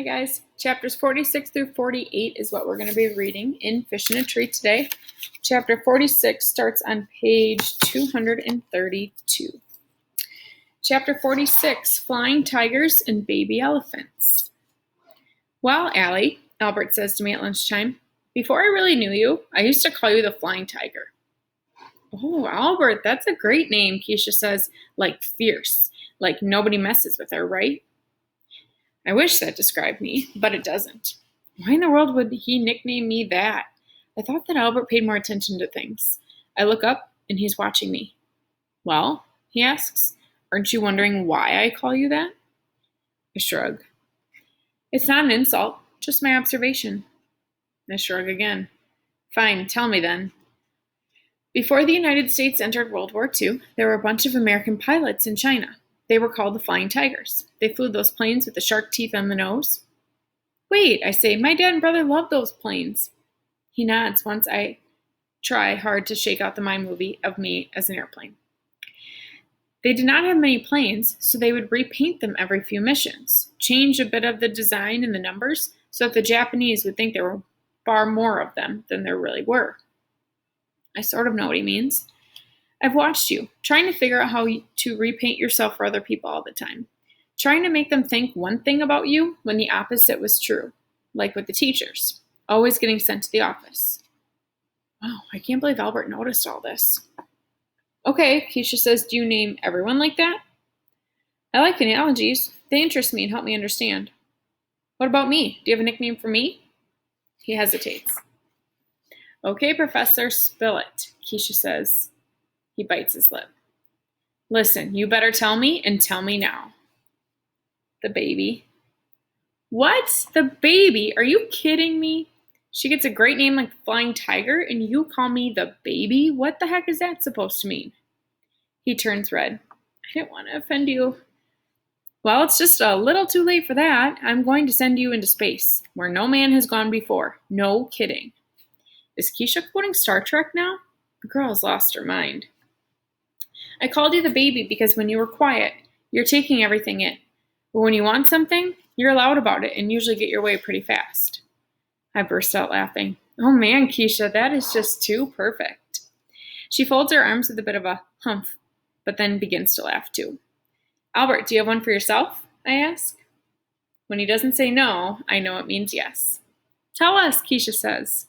guys. Chapters 46 through 48 is what we're going to be reading in Fish in a Tree today. Chapter 46 starts on page 232. Chapter 46, Flying Tigers and Baby Elephants. Well, Allie, Albert says to me at lunchtime, before I really knew you, I used to call you the Flying Tiger. Oh, Albert, that's a great name, Keisha says, like fierce, like nobody messes with her, right? I wish that described me, but it doesn't. Why in the world would he nickname me that? I thought that Albert paid more attention to things. I look up, and he's watching me. Well, he asks, aren't you wondering why I call you that? I shrug. It's not an insult, just my observation. I shrug again. Fine, tell me then. Before the United States entered World War II, there were a bunch of American pilots in China. They were called the Flying Tigers. They flew those planes with the shark teeth on the nose. Wait, I say, my dad and brother loved those planes. He nods once I try hard to shake out the mind movie of me as an airplane. They did not have many planes, so they would repaint them every few missions, change a bit of the design and the numbers so that the Japanese would think there were far more of them than there really were. I sort of know what he means. I've watched you, trying to figure out how to repaint yourself for other people all the time. Trying to make them think one thing about you when the opposite was true. Like with the teachers, always getting sent to the office. Wow, I can't believe Albert noticed all this. Okay, Keisha says, do you name everyone like that? I like analogies. They interest me and help me understand. What about me? Do you have a nickname for me? He hesitates. Okay, Professor, spill it, Keisha says. He bites his lip. Listen, you better tell me, and tell me now. The baby. What? The baby? Are you kidding me? She gets a great name like the Flying Tiger, and you call me the baby? What the heck is that supposed to mean? He turns red. I didn't want to offend you. Well, it's just a little too late for that. I'm going to send you into space, where no man has gone before. No kidding. Is Keisha quoting Star Trek now? The girl has lost her mind. I called you the baby because when you were quiet, you're taking everything in. But when you want something, you're loud about it and usually get your way pretty fast. I burst out laughing. Oh man, Keisha, that is just too perfect. She folds her arms with a bit of a humph, but then begins to laugh too. Albert, do you have one for yourself? I ask. When he doesn't say no, I know it means yes. Tell us, Keisha says.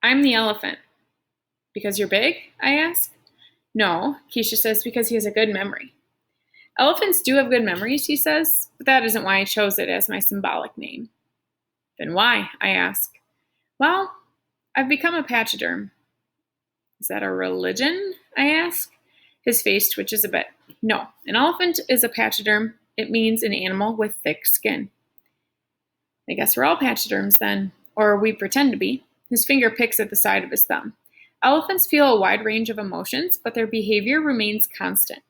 I'm the elephant. Because you're big? I ask. No, Keisha says, because he has a good memory. Elephants do have good memories, he says, but that isn't why I chose it as my symbolic name. Then why? I ask. Well, I've become a pachyderm. Is that a religion? I ask. His face twitches a bit. No, an elephant is a pachyderm. It means an animal with thick skin. I guess we're all pachyderms then, or we pretend to be. His finger picks at the side of his thumb. Elephants feel a wide range of emotions, but their behavior remains constant.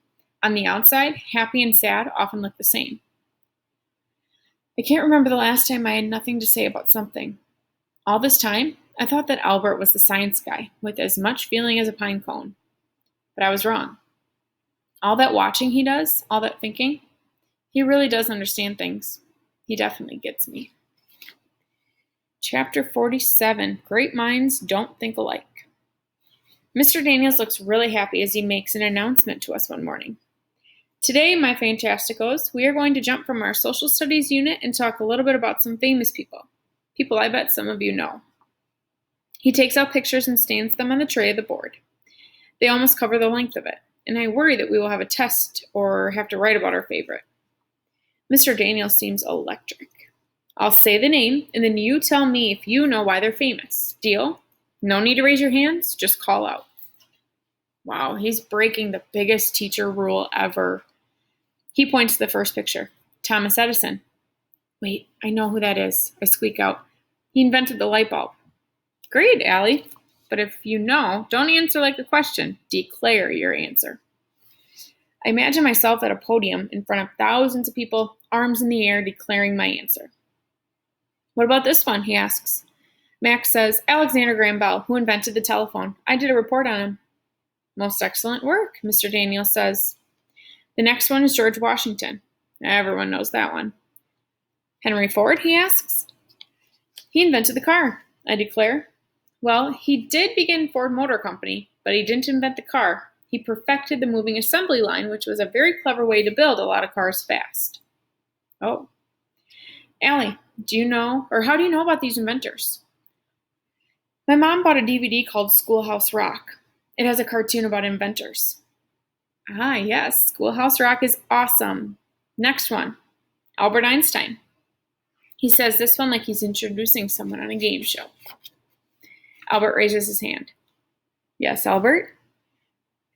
On the outside, happy and sad often look the same. I can't remember the last time I had nothing to say about something. All this time, I thought that Albert was the science guy, with as much feeling as a pine cone. But I was wrong. All that watching he does, all that thinking, he really does understand things. He definitely gets me. Chapter 47, Great Minds Don't Think Alike. Mr. Daniels looks really happy as he makes an announcement to us one morning. Today, my Fantasticos, we are going to jump from our social studies unit and talk a little bit about some famous people. People I bet some of you know. He takes out pictures and stands them on the tray of the board. They almost cover the length of it, and I worry that we will have a test or have to write about our favorite. Mr. Daniels seems electric. I'll say the name, and then you tell me if you know why they're famous. Deal? No need to raise your hands, just call out. Wow, he's breaking the biggest teacher rule ever. He points to the first picture. Thomas Edison. Wait, I know who that is. I squeak out. He invented the light bulb. Great, Allie. But if you know, don't answer like a question. Declare your answer. I imagine myself at a podium in front of thousands of people, arms in the air, declaring my answer. What about this one? He asks. Max says, Alexander Graham Bell, who invented the telephone. I did a report on him. Most excellent work, Mr. Daniels says. The next one is George Washington. Everyone knows that one. Henry Ford, he asks. He invented the car, I declare. Well, he did begin Ford Motor Company, but he didn't invent the car. He perfected the moving assembly line, which was a very clever way to build a lot of cars fast. Oh. Allie, do you know, or how do you know about these inventors? My mom bought a DVD called Schoolhouse Rock. It has a cartoon about inventors. Ah, yes, Schoolhouse Rock is awesome. Next one, Albert Einstein. He says this one like he's introducing someone on a game show. Albert raises his hand. Yes, Albert?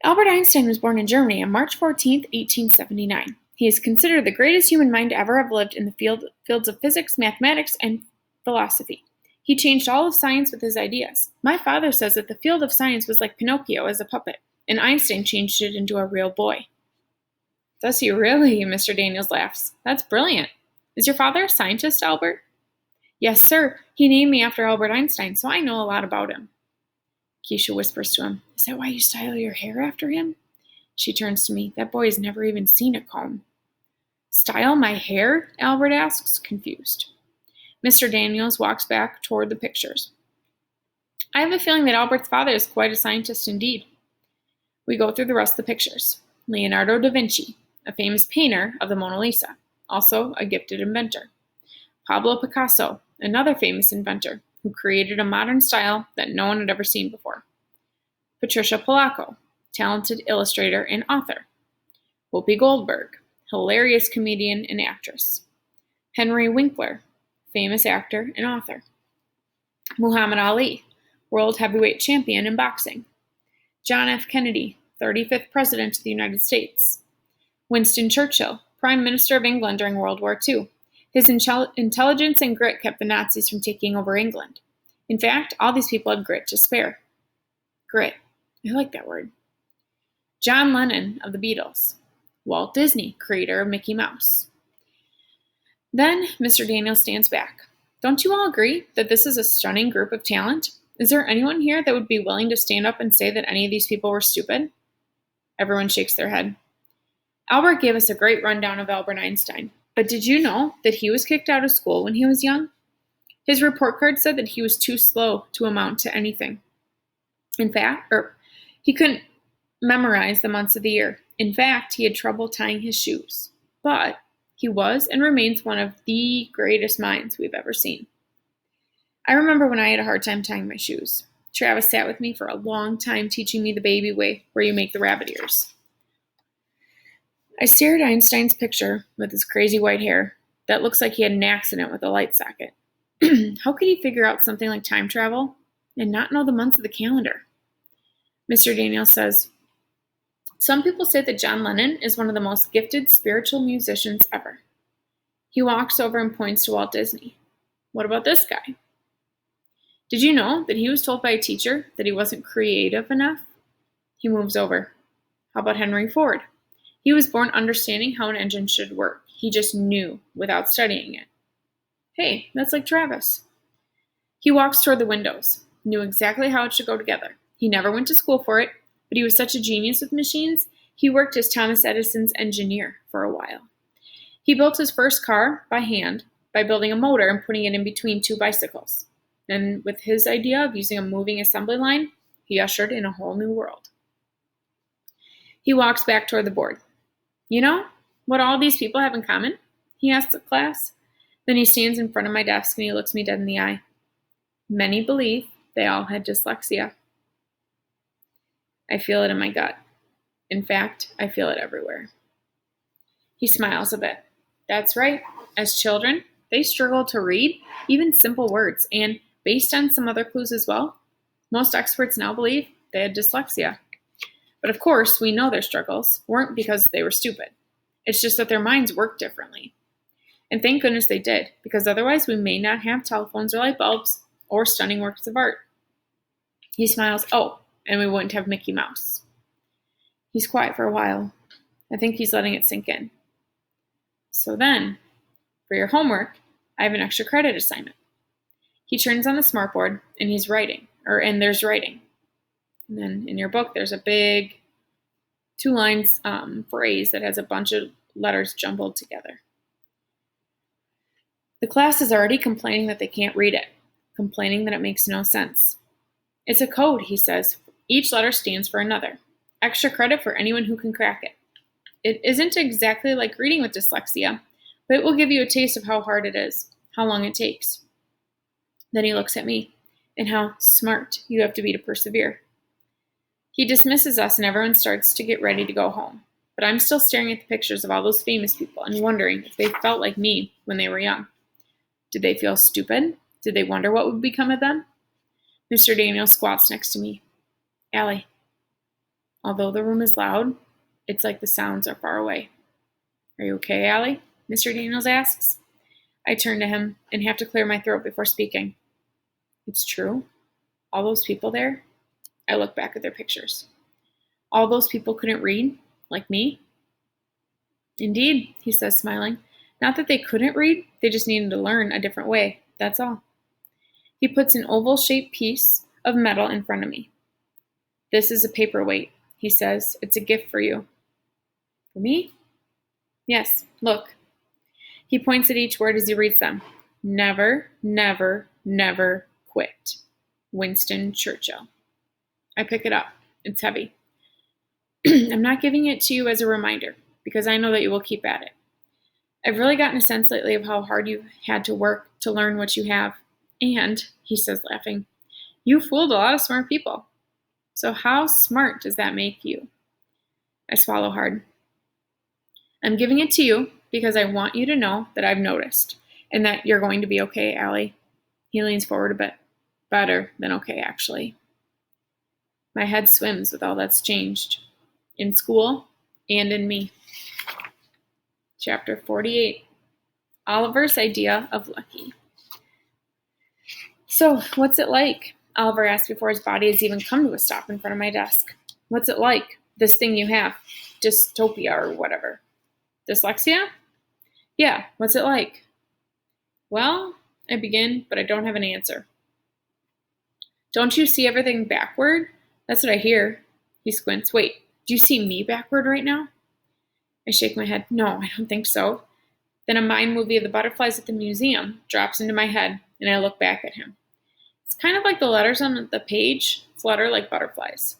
Albert Einstein was born in Germany on March 14th, 1879. He is considered the greatest human mind to ever have lived in the fields of physics, mathematics, and philosophy. He changed all of science with his ideas. My father says that the field of science was like Pinocchio as a puppet, and Einstein changed it into a real boy. Does he really? Mr. Daniels laughs. That's brilliant. Is your father a scientist, Albert? Yes, sir. He named me after Albert Einstein, so I know a lot about him. Keisha whispers to him, Is that why you style your hair after him? She turns to me. That boy has never even seen a comb. Style my hair? Albert asks, confused. Mr. Daniels walks back toward the pictures. I have a feeling that Albert's father is quite a scientist indeed. We go through the rest of the pictures. Leonardo da Vinci, a famous painter of the Mona Lisa, also a gifted inventor. Pablo Picasso, another famous inventor, who created a modern style that no one had ever seen before. Patricia Polacco, talented illustrator and author. Whoopi Goldberg, hilarious comedian and actress. Henry Winkler, famous actor and author. Muhammad Ali, world heavyweight champion in boxing. John F. Kennedy, 35th President of the United States. Winston Churchill, Prime Minister of England during World War II. His intelligence and grit kept the Nazis from taking over England. In fact, all these people had grit to spare. Grit. I like that word. John Lennon of the Beatles. Walt Disney, creator of Mickey Mouse. Then Mr. Daniels stands back. Don't you all agree that this is a stunning group of talent? Is there anyone here that would be willing to stand up and say that any of these people were stupid? Everyone shakes their head. Albert gave us a great rundown of Albert Einstein. But did you know that he was kicked out of school when he was young? His report card said that he was too slow to amount to anything. In fact, he couldn't memorize the months of the year. In fact, he had trouble tying his shoes. But he was and remains one of the greatest minds we've ever seen. I remember when I had a hard time tying my shoes. Travis sat with me for a long time teaching me the baby way where you make the rabbit ears. I stared at Einstein's picture with his crazy white hair that looks like he had an accident with a light socket. How could he figure out something like time travel and not know the months of the calendar? Mr. Daniels says, Some people say that John Lennon is one of the most gifted spiritual musicians ever. He walks over and points to Walt Disney. What about this guy? Did you know that he was told by a teacher that he wasn't creative enough? He moves over. How about Henry Ford? He was born understanding how an engine should work. He just knew without studying it. Hey, that's like Travis. He walks toward the windows, knew exactly how it should go together. He never went to school for it, but he was such a genius with machines, he worked as Thomas Edison's engineer for a while. He built his first car by hand by building a motor and putting it in between two bicycles. And with his idea of using a moving assembly line, he ushered in a whole new world. He walks back toward the board. You know what all these people have in common? He asks the class. Then he stands in front of my desk and he looks me dead in the eye. Many believe they all had dyslexia. I feel it in my gut. In fact, I feel it everywhere. He smiles a bit. That's right. As children, they struggle to read even simple words, and based on some other clues as well, most experts now believe they had dyslexia. But of course, we know their struggles weren't because they were stupid. It's just that their minds worked differently. And thank goodness they did, because otherwise we may not have telephones or light bulbs or stunning works of art. He smiles, and we wouldn't have Mickey Mouse. He's quiet for a while. I think he's letting it sink in. So then, for your homework, I have an extra credit assignment. He turns on the smartboard and he's writing, and there's writing. And then in your book, there's a big 2-line phrase that has a bunch of letters jumbled together. The class is already complaining that they can't read it, complaining that it makes no sense. It's a code, he says. Each letter stands for another. Extra credit for anyone who can crack it. It isn't exactly like reading with dyslexia, but it will give you a taste of how hard it is, how long it takes. Then he looks at me, and how smart you have to be to persevere. He dismisses us and everyone starts to get ready to go home. But I'm still staring at the pictures of all those famous people and wondering if they felt like me when they were young. Did they feel stupid? Did they wonder what would become of them? Mr. Daniels squats next to me. Allie. Although the room is loud, it's like the sounds are far away. Are you okay, Allie? Mr. Daniels asks. I turn to him and have to clear my throat before speaking. It's true. All those people there? I look back at their pictures. All those people couldn't read, like me? Indeed, he says, smiling. Not that they couldn't read, they just needed to learn a different way, that's all. He puts an oval-shaped piece of metal in front of me. This is a paperweight, he says. It's a gift for you. For me? Yes, look. He points at each word as he reads them. Never, never, never quit. Winston Churchill. I pick it up. It's heavy. I'm not giving it to you as a reminder, because I know that you will keep at it. I've really gotten a sense lately of how hard you've had to work to learn what you have. And, he says, laughing, you fooled a lot of smart people. So how smart does that make you? I swallow hard. I'm giving it to you because I want you to know that I've noticed and that you're going to be okay, Allie. He leans forward a bit. Better than okay, actually. My head swims with all that's changed. In school and in me. Chapter 48. Oliver's idea of lucky. So, what's it like? Oliver asks before his body has even come to a stop in front of my desk. What's it like? This thing you have. Dystopia or whatever. Dyslexia? Yeah, what's it like? Well, I begin, but I don't have an answer. Don't you see everything backward? That's what I hear. He squints. Wait, do you see me backward right now? I shake my head. No, I don't think so. Then a mind movie of the butterflies at the museum drops into my head, and I look back at him. It's kind of like the letters on the page flutter like butterflies.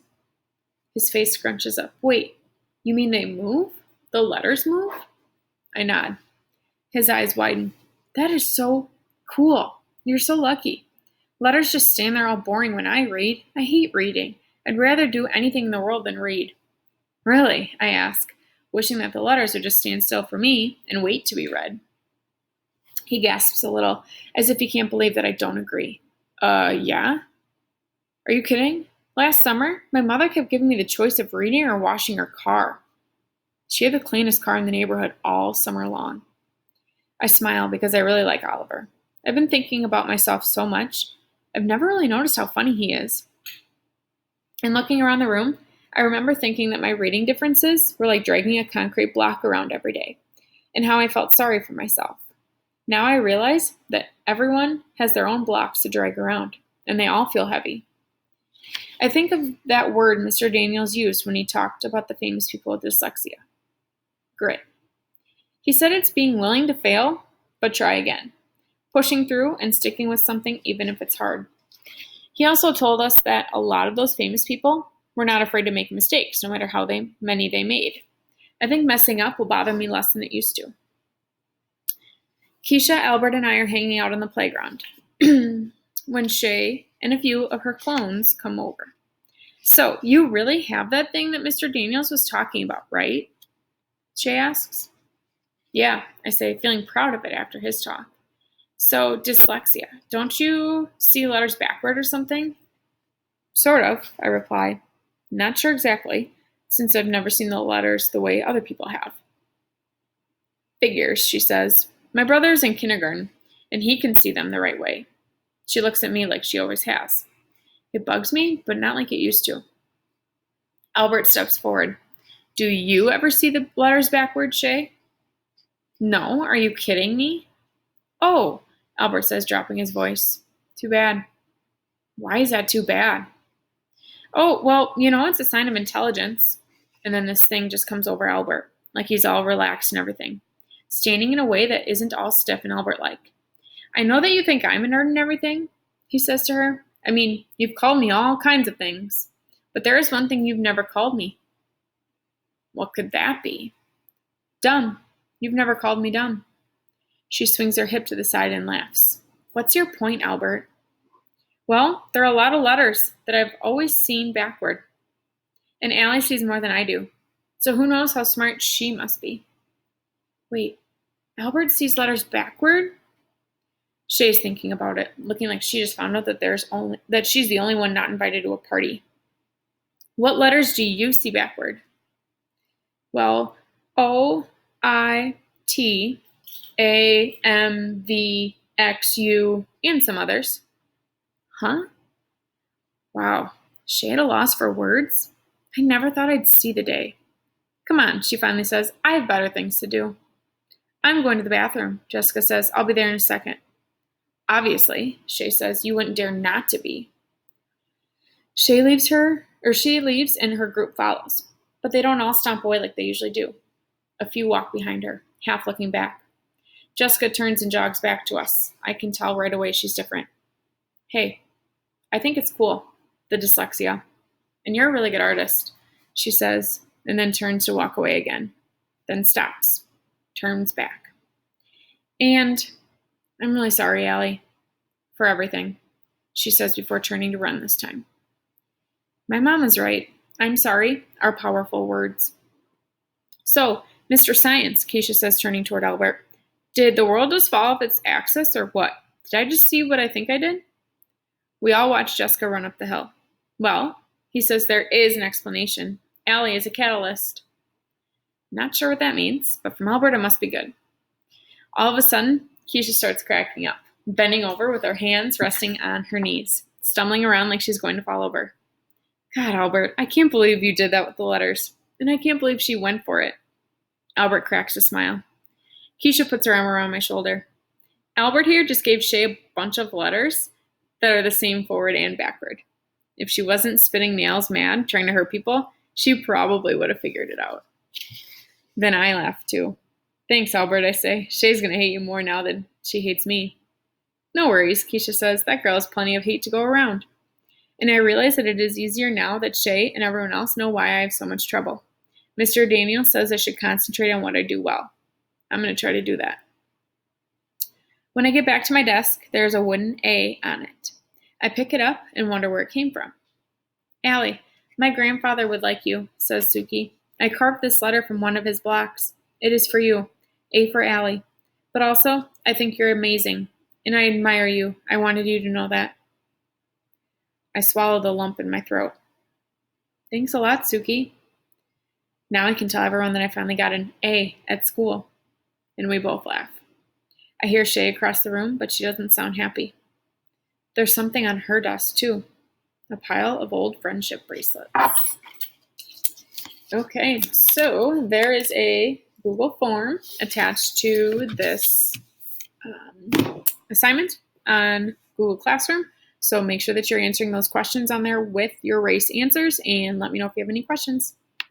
His face scrunches up. Wait, you mean they move? The letters move? I nod. His eyes widen. That is so cool. You're so lucky. Letters just stand there all boring when I read. I hate reading. I'd rather do anything in the world than read. Really? I ask, wishing that the letters would just stand still for me and wait to be read. He gasps a little, as if he can't believe that I don't agree. Yeah? Are you kidding? Last summer, my mother kept giving me the choice of reading or washing her car. She had the cleanest car in the neighborhood all summer long. I smile because I really like Oliver. I've been thinking about myself so much, I've never really noticed how funny he is. And looking around the room, I remember thinking that my reading differences were like dragging a concrete block around every day, and how I felt sorry for myself. Now I realize that everyone has their own blocks to drag around, and they all feel heavy. I think of that word Mr. Daniels used when he talked about the famous people with dyslexia. Grit. He said it's being willing to fail, but try again. Pushing through and sticking with something even if it's hard. He also told us that a lot of those famous people were not afraid to make mistakes, no matter how many they made. I think messing up will bother me less than it used to. Keisha, Albert, and I are hanging out on the playground when Shay and a few of her clones come over. So, you really have that thing that Mr. Daniels was talking about, right? Shay asks. Yeah, I say, feeling proud of it after his talk. So, dyslexia. Don't you see letters backward or something? Sort of, I reply. Not sure exactly, since I've never seen the letters the way other people have. Figures, she says. My brother's in kindergarten, and he can see them the right way. She looks at me like she always has. It bugs me, but not like it used to. Albert steps forward. Do you ever see the letters backwards, Shay? No, are you kidding me? Oh, Albert says, dropping his voice. Too bad. Why is that too bad? Oh, well, it's a sign of intelligence. And then this thing just comes over Albert, like he's all relaxed and everything, standing in a way that isn't all stiff and Albert-like. I know that you think I'm a nerd and everything, he says to her. I mean, you've called me all kinds of things, but there is one thing you've never called me. What could that be? Dumb. You've never called me dumb. She swings her hip to the side and laughs. What's your point, Albert? Well, there are a lot of letters that I've always seen backward. And Allie sees more than I do. So who knows how smart she must be. Wait, Albert sees letters backward? Shay's thinking about it, looking like she just found out that she's the only one not invited to a party. What letters do you see backward? Well, O, I, T, A, M, V, X, U, and some others. Huh? Wow, Shay at a loss for words? I never thought I'd see the day. Come on, she finally says. I have better things to do. I'm going to the bathroom, Jessica says. I'll be there in a second. Obviously, Shay says, you wouldn't dare not to be. She leaves and her group follows. But they don't all stomp away like they usually do. A few walk behind her, half looking back. Jessica turns and jogs back to us. I can tell right away she's different. Hey, I think it's cool, the dyslexia. And you're a really good artist, she says, and then turns to walk away again. Then stops, turns back. And I'm really sorry, Allie, for everything, she says before turning to run this time. My mom is right. I'm sorry are powerful words. So, Mr. Science, Keisha says, turning toward Albert, did the world just fall off its axis or what? Did I just see what I think I did? We all watch Jessica run up the hill. Well, he says there is an explanation. Allie is a catalyst. Not sure what that means, but from Albert it must be good. All of a sudden, Keisha starts cracking up, bending over with her hands resting on her knees, stumbling around like she's going to fall over. God, Albert, I can't believe you did that with the letters, and I can't believe she went for it. Albert cracks a smile. Keisha puts her arm around my shoulder. Albert here just gave Shay a bunch of letters that are the same forward and backward. If she wasn't spitting nails mad, trying to hurt people, she probably would have figured it out. Then I laugh too. Thanks, Albert, I say. Shay's going to hate you more now than she hates me. No worries, Keisha says. That girl has plenty of hate to go around. And I realize that it is easier now that Shay and everyone else know why I have so much trouble. Mr. Daniel says I should concentrate on what I do well. I'm going to try to do that. When I get back to my desk, there's a wooden A on it. I pick it up and wonder where it came from. Allie, my grandfather would like you, says Suki. I carved this letter from one of his blocks. It is for you. A for Allie. But also, I think you're amazing, and I admire you. I wanted you to know that. I swallowed the lump in my throat. Thanks a lot, Suki. Now I can tell everyone that I finally got an A at school. And we both laugh. I hear Shay across the room, but she doesn't sound happy. There's something on her desk, too. A pile of old friendship bracelets. Okay, so there is a Google form attached to this assignment on Google Classroom. So make sure that you're answering those questions on there with your race answers, and let me know if you have any questions.